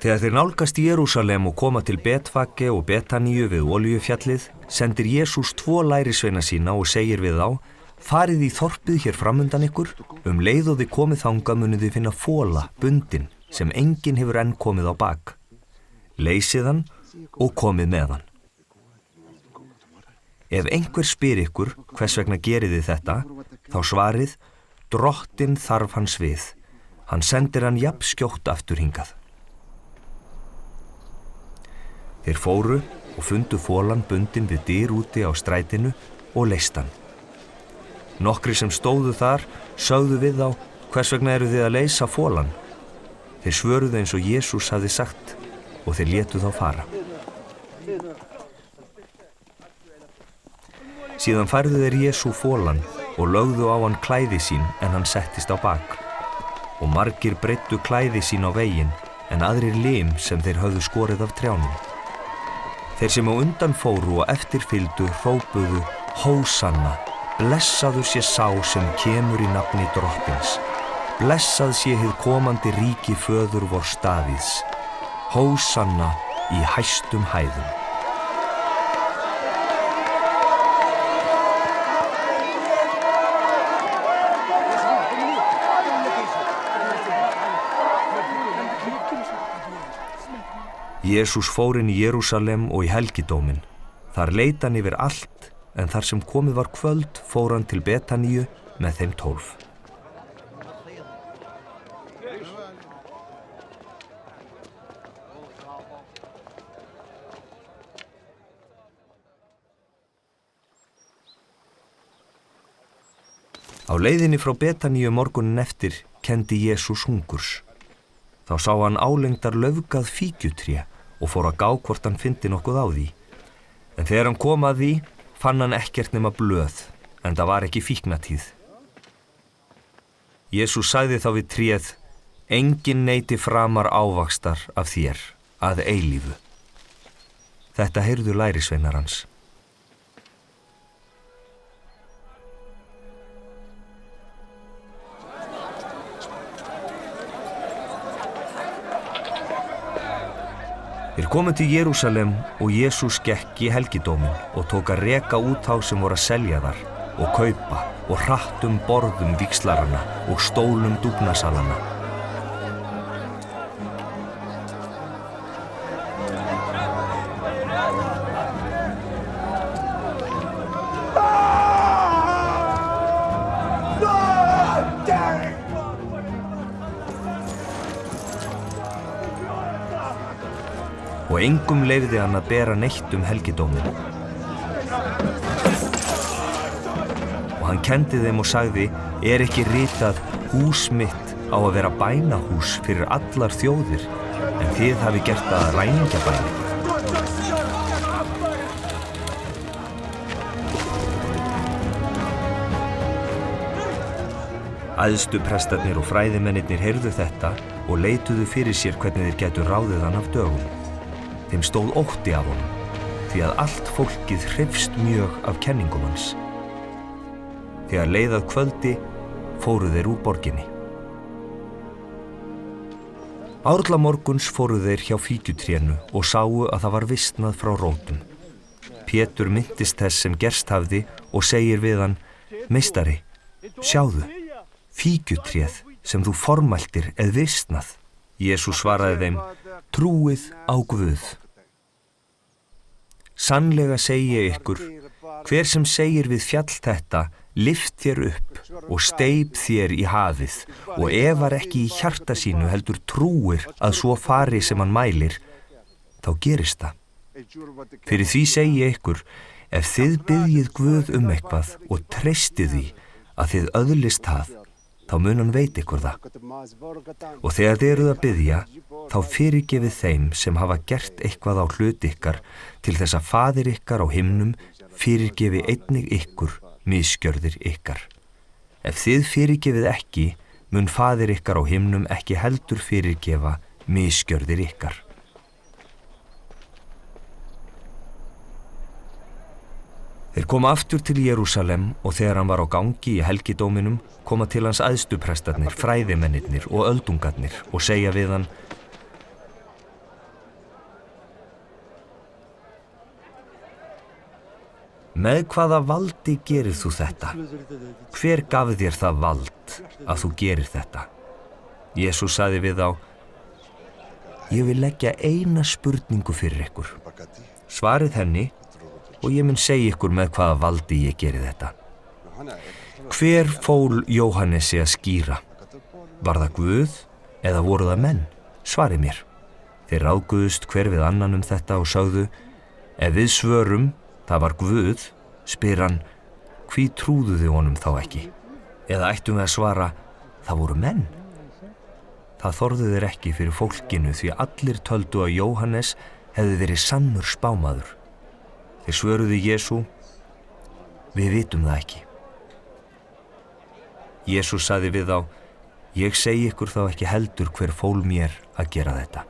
Þegar þeir nálgast Jerúsalem og koma til Betfage og Betaníu við Olíufjallið, sendir Jesús 2 lærisveina sína og segir við þá: farið í þorpið hér framundan ykkur, leið og þið komið þangað munið þið finna fola, bundinn, sem enginn hefur enn komið á bak. Leysið hann og komið með hann. Ef einhver spyr ykkur hvers vegna gerið þið þetta, þá svarið: Drottinn þarf hans við. Hann sendir hann jafn skjótt aftur hingað. Þeir fóru og fundu folan bundinn við dyr úti á strætinu og leyst hann. Nokkrir sem stóðu þar sögðu við þá: hvers vegna eru þið að leysa folan? Þeir svöruðu eins og Jesús hafði sagt og þeir létu þá fara. Síðan færðu þeir Jesú folan og lögðu á hann klæði sín en hann settist á bak. Og margir breiddu klæði sín á veginn en aðrir lim sem þeir höfðu skorið af trjánum. Þeir sem á undan fóru og eftirfylgdu hrópuðu: Hósanna, blessaður sé sá sem kemur í nafni Drottins. Blessað sé hið komandi ríki föður vors Davíðs. Hósanna í hæstum hæðum. Jesús fór inn í Jerúsalem og í helgidóminn. Þar leit hann yfir allt, en þar sem komið var kvöld fór hann til Betaníu með þeim 12. Á leiðinni frá Betaníu morgunin eftir kenndi Jesús hungurs. Þá sá hann álengdar laufgað fíkjutré og fór að gá hvort hann fyndi nokkuð á því. En þegar hann kom að því, fann hann ekkert nema blöð, en það var ekki fíknatíð. Jesús sagði þá við tréð: enginn neyti framar ávaxtar af þér að eilífu. Þetta heyrðu lærisveinar hans. Þeir komu til Jerúsalem og Jesús gekk í helgidóminn og tók að reka út þá sem voru að selja þar og kaupa og hrattum borðum víxlarana og stólum dúfnasalana. Og engum leyfði hann að bera neitt helgidóminn. Og hann kenndi þeim og sagði: er ekki ritað: hús mitt á að vera bænahús fyrir allar þjóðir, en þið hafi gert það að ræningjabæli. Æðstu prestarnir og fræðimennirnir heyrðu þetta og leituðu fyrir sér hvernig þeir gætu ráðið hann af dögum. Þeim stóð ótti af honum, því að allt fólkið hrifst mjög af kenningum hans. Þegar leið að kvöldi fóru þeir úr borginni. Árla morguns fóru þeir hjá fíkjutrénu og sáu að það var visnað frá rótum. Pétur minntist þess sem gerst hafði og segir við hann: meistari, sjáðu, fíkjutréð sem þú formæltir visnað. Jesús svaraði þeim: trúið á Guð. Sannlega segi ég ykkur, hver sem segir við fjall þetta: lyft þér upp og steyp þér í hafið, og efar ekki í hjarta sínu heldur trúir að svo fari sem hann mælir, þá gerist það. Fyrir því segi ég ykkur, ef þið biðjið Guð eitthvað og treystið því að þið öðlist það, þá mun hann veit ykkur það. Og þegar þið eruð að biðja, þá fyrirgefið þeim sem hafa gert eitthvað á hlut ykkar, til þess að Faðir ykkar á himnum fyrirgefi einnig ykkur misgjörðir ykkar. Ef þið fyrirgefið ekki, mun Faðir ykkar á himnum ekki heldur fyrirgefa misgjörðir ykkar. Þeir koma aftur til Jerúsalem og þegar hann var á gangi í helgidóminum koma til hans æðstu prestarnir, fræðimennirnir og öldungarnir og segja við hann: Með hvaða valdi gerir þú þetta? Hver gaf þér það vald að þú gerir þetta? Jesús sagði við þá: Ég vil leggja eina spurningu fyrir ykkur. Svarið henni og ég mun segja ykkur með hvaða valdi ég geri þetta. Hver fól Jóhannesi að skýra? Var það Guð eða voru það menn? Svarið mér. Þeir ráðguðust hver við annan þetta og sögðu: Ef við svörum, það var Guð, spyr hann: Hví trúðu þið honum þá ekki? Eða ættum við að svara: Það voru menn? Það þorðu þeir ekki fyrir fólkinu því allir töldu að Jóhannes hefði verið sannur spámaður. Þeir svöruðu Jesú: Við vitum það ekki. Jesús sagði við þá: Ég segi ykkur þá ekki heldur hver fól mér að gera þetta.